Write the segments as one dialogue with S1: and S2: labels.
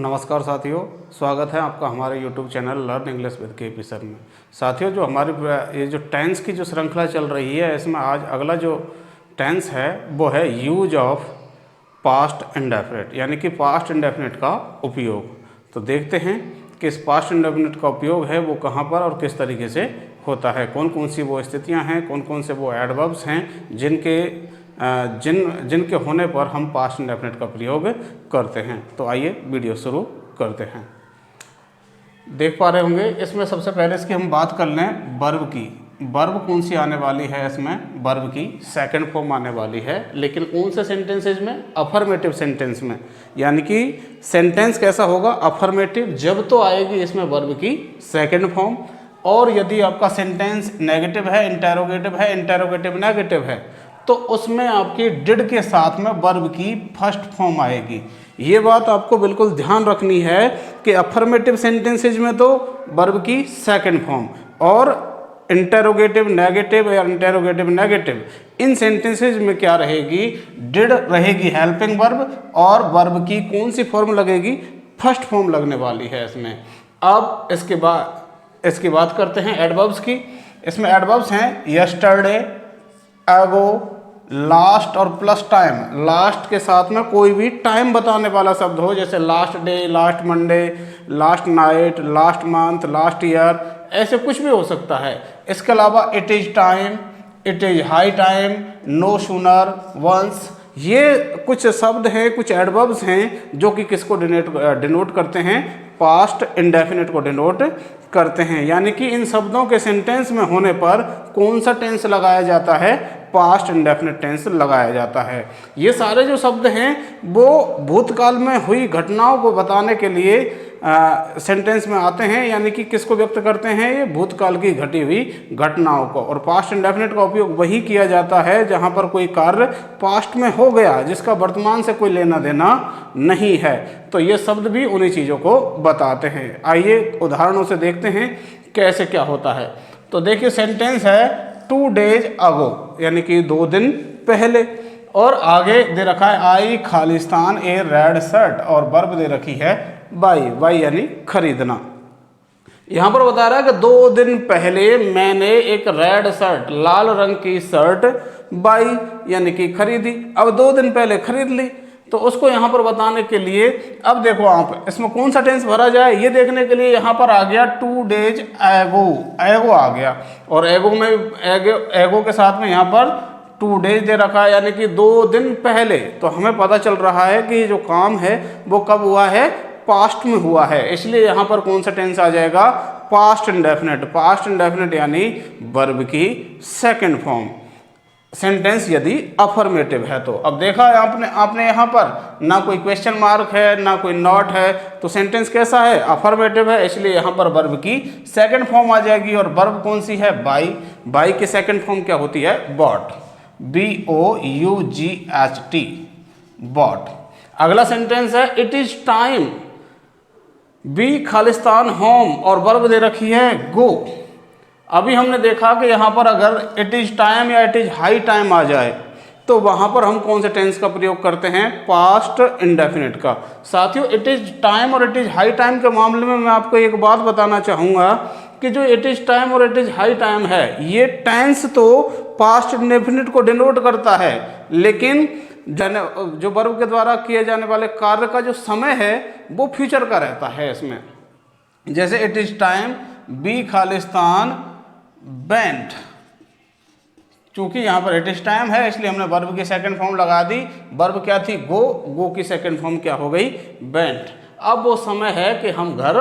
S1: नमस्कार साथियों, स्वागत है आपका हमारे YouTube channel learn English with के सर में। साथियों, जो हमारी ये जो टेंस की जो श्रृंखला चल रही है, इसमें आज अगला जो टेंस है वो है यूज ऑफ पास्ट इंडेफिनिट, यानी कि पास्ट इंडेफिनिट का उपयोग। तो देखते हैं कि इस पास्ट इंडेफिनिट का उपयोग है वो कहाँ पर और किस तरीके से होता है, कौन कौन सी वो स्थितियाँ हैं, कौन कौन से वो एडवर्ब्स हैं जिनके होने पर हम पास्ट इंडेफिनिट का प्रयोग करते हैं। तो आइए वीडियो शुरू करते हैं। देख पा रहे होंगे इसमें सबसे पहले इसकी हम बात कर लें वर्ब की। वर्ब कौन सी आने वाली है, इसमें वर्ब की सेकंड फॉर्म आने वाली है, लेकिन कौन से सेंटेंसेज में? अफर्मेटिव सेंटेंस में। यानी कि सेंटेंस कैसा होगा? अफर्मेटिव, जब तो आएगी इसमें वर्ब की सेकंड फॉर्म। और यदि आपका सेंटेंस नेगेटिव है, इंटेरोगेटिव नेगेटिव है, तो उसमें आपकी डिड के साथ में वर्ब की फर्स्ट फॉर्म आएगी। ये बात आपको बिल्कुल ध्यान रखनी है कि अफर्मेटिव सेंटेंसेज में तो वर्ब की सेकंड फॉर्म, और इंटेरोगेटिव नेगेटिव या इंटेरोगेटिव नेगेटिव, इन सेंटेंसेज में क्या रहेगी? डिड रहेगी हेल्पिंग वर्ब, और वर्ब की कौन सी फॉर्म लगेगी? फर्स्ट फॉर्म लगने वाली है इसमें। अब इसकी बात करते हैं एडवर्ब्स की। इसमें एडवर्ब्स हैं यस्टरडे, एगो, लास्ट और प्लस टाइम। लास्ट के साथ में कोई भी टाइम बताने वाला शब्द हो, जैसे last day, last Monday, last night, last month, last year, ऐसे कुछ भी हो सकता है। इसके अलावा it is time, it is high time, no sooner, once, ये कुछ शब्द हैं, कुछ एडवर्ब्स हैं जो कि किसको डिनोट करते हैं? पास्ट इंडेफिनिट को डिनोट करते हैं। यानी कि इन शब्दों के सेंटेंस में होने पर कौन सा टेंस लगाया जाता है? पास्ट इंडेफिनिट टेंस लगाया जाता है। ये सारे जो शब्द हैं वो भूतकाल में हुई घटनाओं को बताने के लिए सेंटेंस में आते हैं, यानी कि किसको व्यक्त करते हैं? ये भूतकाल की घटी हुई घटनाओं को। और पास्ट इंडेफिनिट का उपयोग वही किया जाता है जहां पर कोई कार्य पास्ट में हो गया जिसका वर्तमान से कोई लेना देना नहीं है। तो ये शब्द भी उन्हीं चीज़ों को बताते हैं। आइए उदाहरणों से देखते हैं कैसे क्या होता है। तो देखिए सेंटेंस है 2 days अगो, यानी कि 2 दिन पहले, और आगे दे रखा है आई खालिस्तान ए रेड शर्ट, और वर्ब दे रखी है बाई यानी खरीदना। यहां पर बता रहा है कि 2 दिन पहले मैंने एक रेड शर्ट, लाल रंग की शर्ट बाई यानी कि खरीदी। अब 2 दिन पहले खरीद ली, तो उसको यहाँ पर बताने के लिए अब देखो आप इसमें कौन सा टेंस भरा जाए ये देखने के लिए यहाँ पर आ गया 2 days एगो, एगो आ गया, और एगो में एगो के साथ में यहाँ पर 2 days दे रखा है, यानी कि 2 दिन पहले। तो हमें पता चल रहा है कि जो काम है वो कब हुआ है? पास्ट में हुआ है। इसलिए यहाँ पर कौन सा टेंस आ जाएगा? Past indefinite. पास्ट इंडेफिनिट यानी वर्ब की सेकेंड फॉर्म, सेंटेंस यदि अफर्मेटिव है तो। अब देखा आपने यहाँ पर ना कोई क्वेश्चन मार्क है ना कोई नॉट है, तो सेंटेंस कैसा है? अफर्मेटिव है, इसलिए यहाँ पर वर्ब की सेकंड फॉर्म आ जाएगी। और वर्ब कौन सी है? बाई। बाई की सेकंड फॉर्म क्या होती है? Bought, BOUGHT, bought. अगला सेंटेंस है इट इज टाइम, बी खालिस्तान होम, और वर्ब दे रखी है गो। अभी हमने देखा कि यहाँ पर अगर इट इज़ टाइम या इट इज़ हाई टाइम आ जाए तो वहाँ पर हम कौन से टेंस का प्रयोग करते हैं? पास्ट इंडेफिनिट का। साथियों, इट इज़ टाइम और इट इज़ हाई टाइम के मामले में मैं आपको एक बात बताना चाहूँगा कि जो इट इज़ टाइम और इट इज़ हाई टाइम है, ये टेंस तो पास्ट इंडेफिनिट को डिनोट करता है, लेकिन जो वर्ब के द्वारा किए जाने वाले कार्य का जो समय है वो फ्यूचर का रहता है इसमें। जैसे इट इज़ टाइम बी खालिस्तान बेंट, चूंकि यहाँ पर इट इज टाइम है इसलिए हमने वर्ब की सेकंड फॉर्म लगा दी। वर्ब क्या थी? गो, गो की सेकंड फॉर्म क्या हो गई? बेंट। अब वो समय है कि हम घर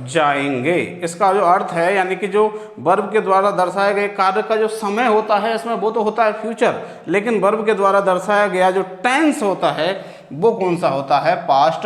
S1: जाएंगे। इसका जो अर्थ है, यानी कि जो वर्ब के द्वारा दर्शाए गए कार्य का जो समय होता है इसमें वो तो होता है फ्यूचर, लेकिन वर्ब के द्वारा दर्शाया गया जो टेंस होता है वो कौन सा होता है? Past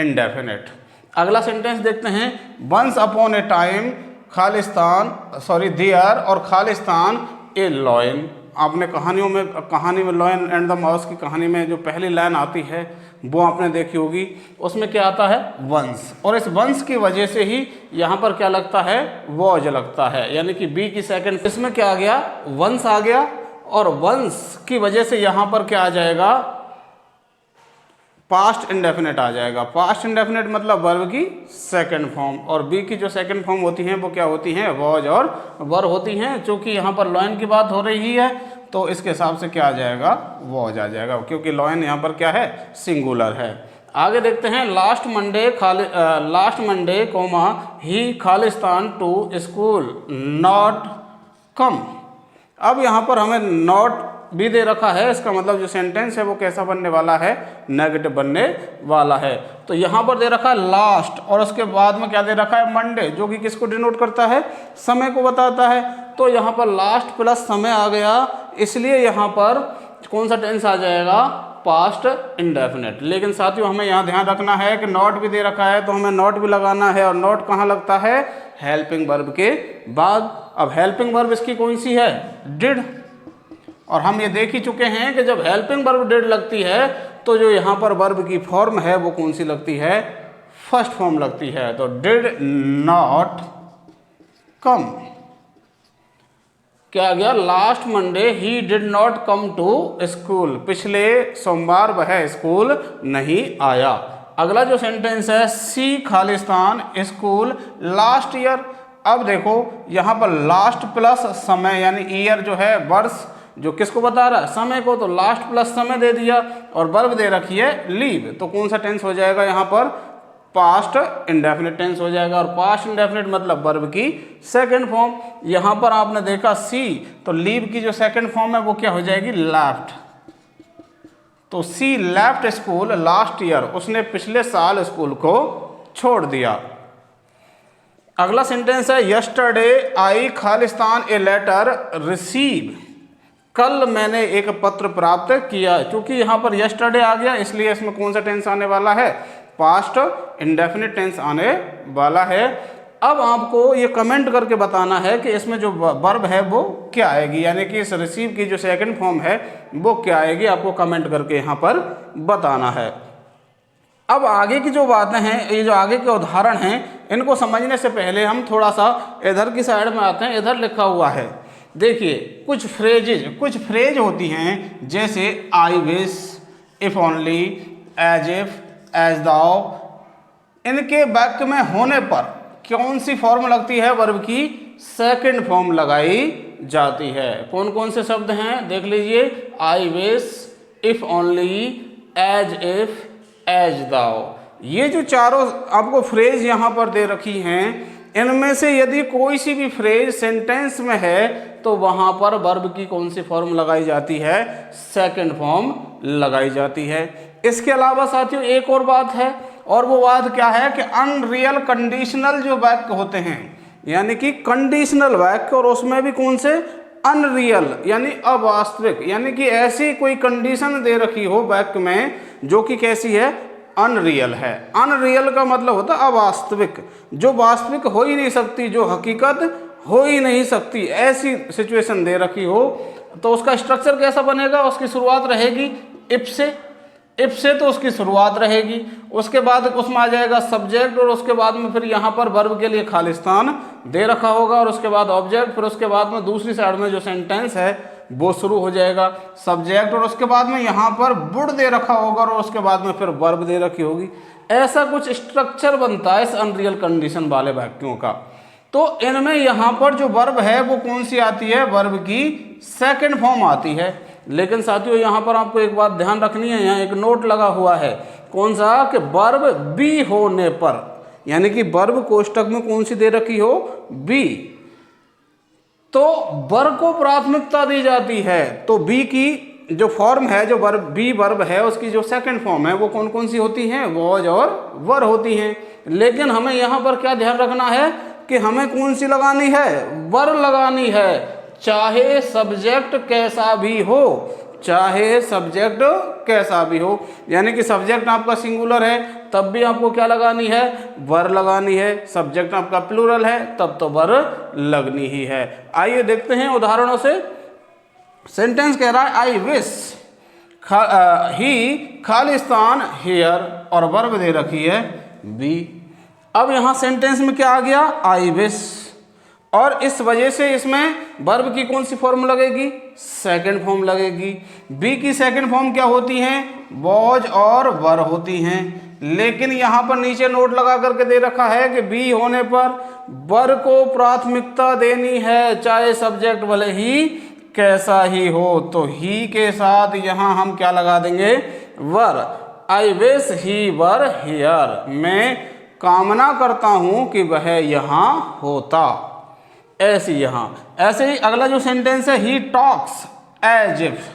S1: indefinite. अगला सेंटेंस देखते हैं, once upon a time there और खालिस्तान ए लॉयन। आपने कहानी में लॉयन एंड द माउस की कहानी में जो पहली लाइन आती है वो आपने देखी होगी। उसमें क्या आता है? वंस, और इस वंस की वजह से ही यहाँ पर क्या लगता है? वॉज लगता है, यानी कि बी की सेकंड, इसमें क्या आ गया? वंस आ गया, और वंस की वजह से यहाँ पर क्या आ जाएगा? पास्ट इंडेफिनेट आ जाएगा। पास्ट इंडेफिनेट मतलब वर्ब की सेकंड फॉर्म, और बी की जो सेकंड फॉर्म होती हैं वो क्या होती हैं, वॉज और वर होती हैं। चूँकि यहाँ पर लॉयन की बात हो रही है तो इसके हिसाब से क्या आ जाएगा, वॉज आ जाएगा, क्योंकि लॉयन यहाँ पर क्या है, सिंगुलर है। आगे देखते हैं, लास्ट मंडे कोमा ही खालिस्तान टू स्कूल नॉट कम। अब यहाँ पर हमें नॉट भी दे रखा है, इसका मतलब जो सेंटेंस है वो कैसा बनने वाला है, नेगेटिव बनने वाला है। तो यहाँ पर दे रखा है लास्ट और उसके बाद में क्या दे रखा है, मंडे, जो कि किसको डिनोट करता है, समय को बताता है। तो यहाँ पर लास्ट प्लस समय आ गया, इसलिए यहाँ पर कौन सा टेंस आ जाएगा, पास्ट इंडेफिनेट। लेकिन साथियों हमें यहाँ ध्यान रखना है कि नॉट भी दे रखा है तो हमें नॉट भी लगाना है, और नॉट कहाँ लगता है, हेल्पिंग वर्ब के बाद। अब हेल्पिंग वर्ब इसकी कौन सी है, डिड, और हम ये देख ही चुके हैं कि जब हेल्पिंग वर्ब डिड लगती है तो जो यहाँ पर वर्ब की फॉर्म है वो कौन सी लगती है, फर्स्ट फॉर्म लगती है। तो डिड नॉट कम, क्या आ गया, last Monday he did not come to school, पिछले सोमवार वह स्कूल नहीं आया। अगला जो सेंटेंस है, सी खालिस्तान स्कूल लास्ट ईयर। अब देखो यहाँ पर लास्ट प्लस समय यानी ईयर जो है वर्ष, जो किसको बता रहा है, समय को, तो लास्ट प्लस समय दे दिया और वर्ब दे रखी है लीव। तो कौन सा टेंस हो जाएगा यहाँ पर, पास्ट इंडेफिनिट टेंस हो जाएगा। और पास्ट इंडेफिनिट मतलब वर्ब की सेकंड फॉर्म। यहाँ पर आपने देखा सी, तो लीव की जो सेकंड फॉर्म है वो क्या हो जाएगी, लेफ्ट। तो सी लेफ्ट स्कूल लास्ट ईयर, उसने पिछले साल स्कूल को छोड़ दिया। अगला सेंटेंस है, यस्टरडे आई खालिस्तान ए लेटर रिसीव, कल मैंने एक पत्र प्राप्त किया। क्योंकि यहाँ पर यस्टरडे आ गया इसलिए इसमें कौन सा टेंस आने वाला है, पास्ट इंडेफिनिट टेंस आने वाला है। अब आपको ये कमेंट करके बताना है कि इसमें जो वर्ब है वो क्या आएगी, यानी कि इस रिसीव की जो सेकंड फॉर्म है वो क्या आएगी, आपको कमेंट करके यहाँ पर बताना है। अब आगे की जो बातें हैं, ये जो आगे के उदाहरण हैं, इनको समझने से पहले हम थोड़ा सा इधर की साइड में आते हैं। इधर लिखा हुआ है, देखिए कुछ फ्रेज होती हैं, जैसे I wish, if only, as if, as though. इनके वाक्य में होने पर कौन सी फॉर्म लगती है, वर्ब की सेकंड फॉर्म लगाई जाती है। कौन कौन से शब्द हैं देख लीजिए, I wish, if only, as if, as though. ये जो चारों आपको फ्रेज यहाँ पर दे रखी हैं, इनमें से यदि कोई सी भी फ्रेज सेंटेंस में है तो वहाँ पर वर्ब की कौन सी फॉर्म लगाई जाती है, सेकंड फॉर्म लगाई जाती है। इसके अलावा साथियों एक और बात है, और वो बात क्या है कि अनरियल कंडीशनल जो वाक्य होते हैं, यानी कि कंडीशनल वाक्य, और उसमें भी कौन से, अनरियल यानी अवास्तविक, यानी कि ऐसी कोई कंडीशन दे रखी हो वाक्य में जो कि कैसी है, अनरियल है। अनरियल का मतलब होता है अवास्तविक, जो वास्तविक हो ही नहीं सकती, जो हकीकत हो ही नहीं सकती, ऐसी सिचुएशन दे रखी हो। तो उसका स्ट्रक्चर कैसा बनेगा, उसकी शुरुआत रहेगी इफ से तो उसकी शुरुआत रहेगी, उसके बाद उसमें आ जाएगा सब्जेक्ट, और उसके बाद में फिर यहाँ पर वर्ब के लिए खालिस्तान दे रखा होगा, और उसके बाद ऑब्जेक्ट, फिर उसके बाद में दूसरी साइड में जो सेंटेंस है वो शुरू हो जाएगा सब्जेक्ट, और उसके बाद में यहाँ पर वुड दे रखा होगा, और उसके बाद में फिर वर्ब दे रखी होगी। ऐसा कुछ स्ट्रक्चर बनता है इस अनरियल कंडीशन वाले वाक्यों का। तो इनमें यहाँ पर जो वर्ब है वो कौन सी आती है, वर्ब की सेकंड फॉर्म आती है। लेकिन साथियों यहाँ पर आपको एक बात ध्यान रखनी है, यहाँ एक नोट लगा हुआ है, कौन सा, कि वर्ब बी होने पर, यानी कि वर्ब कोष्टक में कौन सी दे रखी हो, बी, तो वर्ब को प्राथमिकता दी जाती है। तो बी की जो फॉर्म है, जो वर्ब बी वर्ब है, उसकी जो सेकंड फॉर्म है वो कौन कौन सी होती हैं, वॉज और वर होती हैं। लेकिन हमें यहाँ पर क्या ध्यान रखना है कि हमें कौन सी लगानी है, वर लगानी है, चाहे सब्जेक्ट कैसा भी हो, चाहे सब्जेक्ट कैसा भी हो। यानी कि सब्जेक्ट आपका सिंगुलर है तब भी आपको क्या लगानी है, वर लगानी है। सब्जेक्ट आपका प्लूरल है तब तो वर लगनी ही है। आइए देखते हैं उदाहरणों से। सेंटेंस कह रहा है I wish he Khalistan here, और वर्ब दे रखी है बी। अब यहाँ सेंटेंस में क्या आ गया, आई विश, और इस वजह से इसमें वर्ब की कौन सी फॉर्म लगेगी, सेकंड फॉर्म लगेगी। बी की सेकंड फॉर्म क्या होती है, वॉज और वर होती हैं। लेकिन यहाँ पर नीचे नोट लगा करके दे रखा है कि बी होने पर वर को प्राथमिकता देनी है, चाहे सब्जेक्ट भले ही कैसा ही हो। तो ही के साथ यहाँ हम क्या लगा देंगे, वर। I wish he were here, मैं कामना करता हूँ कि वह यहाँ होता। ऐसे यहाँ ऐसे ही अगला जो सेंटेंस है, he talks as if.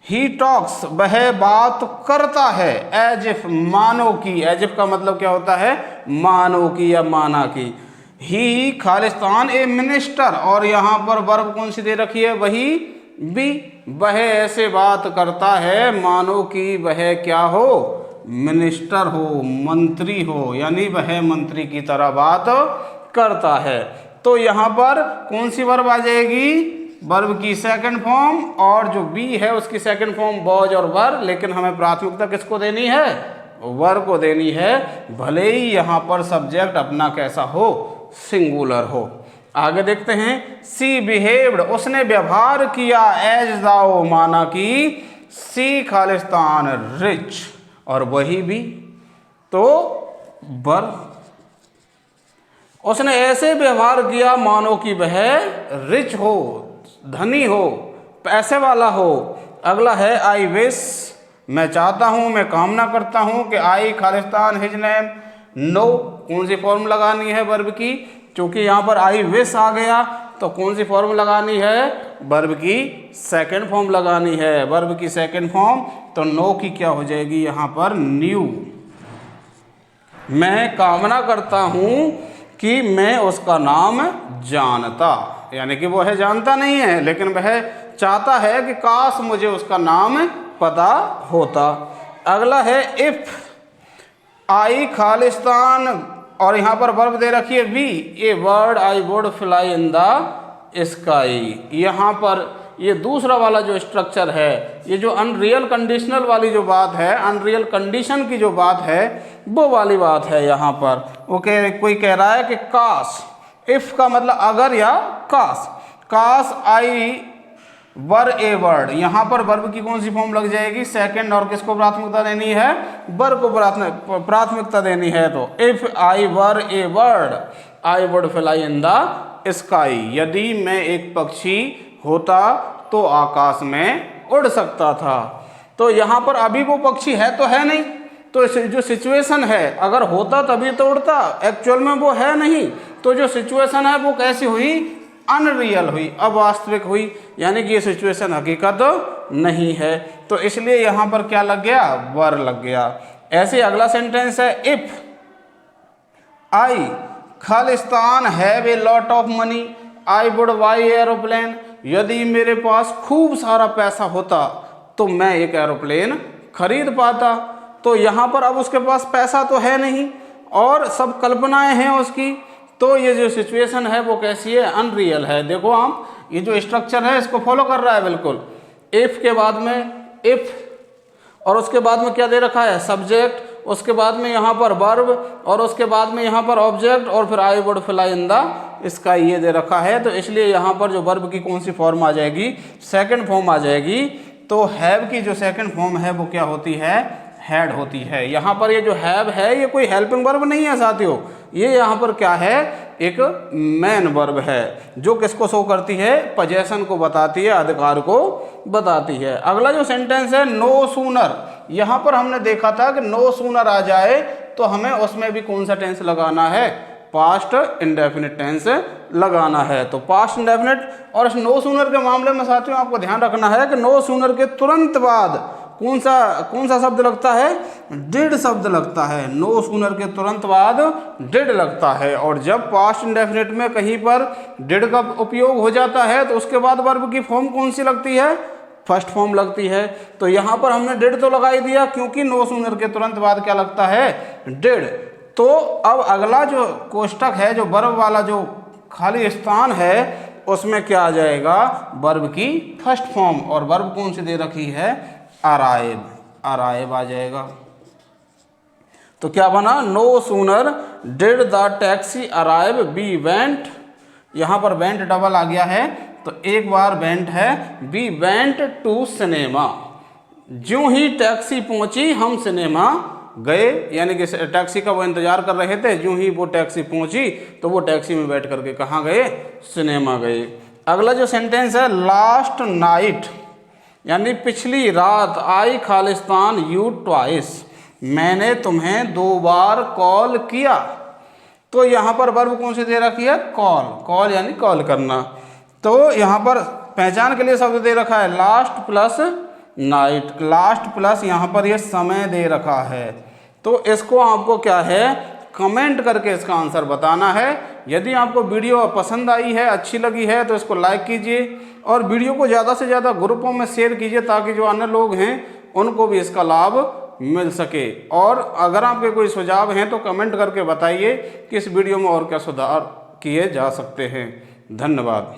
S1: He talks वह बात करता है, एज इफ मानो की। एज इफ का मतलब क्या होता है, मानो की या माना की। ही खालिस्तान ए मिनिस्टर, और यहाँ पर वर्ब कौन सी दे रखी है, वही बी। वह ऐसे बात करता है मानो कि वह क्या हो, मिनिस्टर हो, मंत्री हो, यानी वह मंत्री की तरह बात करता है। तो यहाँ पर कौन सी वर्ब आ जाएगी, वर्ब की सेकंड फॉर्म, और जो बी है उसकी सेकंड फॉर्म वॉज और वर। लेकिन हमें प्राथमिकता किसको देनी है, वर को देनी है, भले ही यहाँ पर सब्जेक्ट अपना कैसा हो, सिंगुलर हो। आगे देखते हैं, सी बिहेव्ड, उसने व्यवहार किया, एज दाओ माना कि सी खालिस्तान रिच, और वही भी। तो वर, उसने ऐसे व्यवहार किया मानो कि वह रिच हो, धनी हो, पैसे वाला हो। अगला है आई विश, मैं चाहता हूँ, मैं कामना करता हूँ कि आई खालिस्तान हिज नेम। नो, कौन सी फॉर्म लगानी है वर्ब की, क्योंकि यहाँ पर आई विश आ गया तो कौन सी फॉर्म लगानी है, वर्ब की सेकंड फॉर्म लगानी है। वर्ब की सेकंड फॉर्म, तो नो की क्या हो जाएगी यहाँ पर, न्यू। मैं कामना करता हूँ कि मैं उसका नाम जानता, यानी कि वह जानता नहीं है लेकिन वह चाहता है कि काश मुझे उसका नाम पता होता। अगला है इफ आई खालिस्तान, और यहाँ पर वर्ब दे रखी है we, a word I would fly in the sky. यहाँ पर ये दूसरा वाला जो स्ट्रक्चर है, ये जो अनरियल कंडीशनल वाली जो बात है, अनरियल कंडीशन की जो बात है, वो वाली बात है। यहाँ पर वो कोई कह रहा है कि काश, इफ का मतलब अगर या काश, काश आई वर ए वर्ड। यहाँ पर वर्ब की कौन सी फॉर्म लग जाएगी, सेकंड, और किसको प्राथमिकता देनी है, वर्ब को प्राथमिकता देनी है। तो if I were A word I would fly in the sky, यदि मैं एक पक्षी होता तो आकाश में उड़ सकता था। तो यहाँ पर अभी वो पक्षी है तो है नहीं, तो जो सिचुएशन है, अगर होता तभी तो उड़ता, एक्चुअल में वो है नहीं, तो जो सिचुएशन है वो कैसी हुई, अनरियल हुई, अवास्तविक हुई, यानी कि ये सिचुएशन हकीकत नहीं है। तो इसलिए यहाँ पर क्या लग गया, वर लग गया। ऐसे अगला सेंटेंस है, if I Khalistan have a lot of money I would buy aeroplane. यदि मेरे पास खूब सारा पैसा होता तो मैं एक एरोप्लेन खरीद पाता। तो यहाँ पर अब उसके पास पैसा तो है नहीं और सब कल्पनाएं हैं उसकी, तो ये जो सिचुएशन है वो कैसी है, अनरियल है। देखो आप, ये जो स्ट्रक्चर है इसको फॉलो कर रहा है बिल्कुल। इफ के बाद में इफ, और उसके बाद में क्या दे रखा है, सब्जेक्ट, उसके बाद में यहाँ पर वर्ब, और उसके बाद में यहाँ पर ऑब्जेक्ट, और फिर आई वुड फ्लाई इन द इसका ये दे रखा है। तो इसलिए यहाँ पर जो वर्ब की कौन सी फॉर्म आ जाएगी, सेकंड फॉर्म आ जाएगी। तो हैव की जो सेकंड फॉर्म है वो क्या होती है, हैड होती है। यहाँ पर ये जो हैव है ये कोई हेल्पिंग वर्ब नहीं है साथियों, ये यहाँ पर क्या है, एक मेन वर्ब है जो किसको शो करती है, पोजेशन को बताती है, अधिकार को बताती है। अगला जो सेंटेंस है, नो सूनर, यहाँ पर हमने देखा था कि नो सूनर आ जाए तो हमें उसमें भी कौन सा टेंस लगाना है, पास्ट इंडेफिनिट टेंस लगाना है। तो पास्ट इंडेफिनिट, और इस नो सूनर के मामले में साथियों आपको ध्यान रखना है कि नो सूनर के तुरंत बाद कौन सा शब्द लगता है, डिड शब्द लगता है। नो सूनर के तुरंत बाद डिड लगता है, और जब पास्ट इंडेफिनिट में कहीं पर डिड का उपयोग हो जाता है तो उसके बाद वर्ब की फॉर्म कौन सी लगती है, फर्स्ट फॉर्म लगती है। तो यहाँ पर हमने डिड तो लगा ही दिया क्योंकि नो सूनर के तुरंत बाद क्या लगता है, डिड। तो अब अगला जो कोष्टक है, जो वर्ब वाला जो खाली स्थान है, उसमें क्या आ जाएगा, वर्ब की फर्स्ट फॉर्म, और वर्ब कौन सी दे रखी है, अराइव, अराइव आ जाएगा। तो क्या बना, no sooner did the taxi arrive we went, यहाँ पर वेंट डबल आ गया है तो एक बार वेंट है, वी वेंट टू सिनेमा। ज्यों ही टैक्सी पहुंची हम सिनेमा गए, यानी कि टैक्सी का वो इंतजार कर रहे थे, ज्यों ही वो टैक्सी पहुंची तो वो टैक्सी में बैठ करके कहाँ गए, सिनेमा गए। अगला जो सेंटेंस है, लास्ट नाइट यानी पिछली रात, आई खालिस्तान यू ट्वाइस, मैंने तुम्हें 2 बार कॉल किया। तो यहाँ पर वर्ब कौन सी दे रखी है, कॉल, कॉल यानी कॉल करना। तो यहाँ पर पहचान के लिए शब्द दे रखा है last plus night, last plus यहाँ पर ये समय दे रखा है। तो इसको आपको क्या है, कमेंट करके इसका आंसर बताना है। यदि आपको वीडियो पसंद आई है, अच्छी लगी है, तो इसको लाइक कीजिए और वीडियो को ज़्यादा से ज़्यादा ग्रुपों में शेयर कीजिए ताकि जो अन्य लोग हैं उनको भी इसका लाभ मिल सके। और अगर आपके कोई सुझाव हैं तो कमेंट करके बताइए कि इस वीडियो में और क्या सुधार किए जा सकते हैं। धन्यवाद।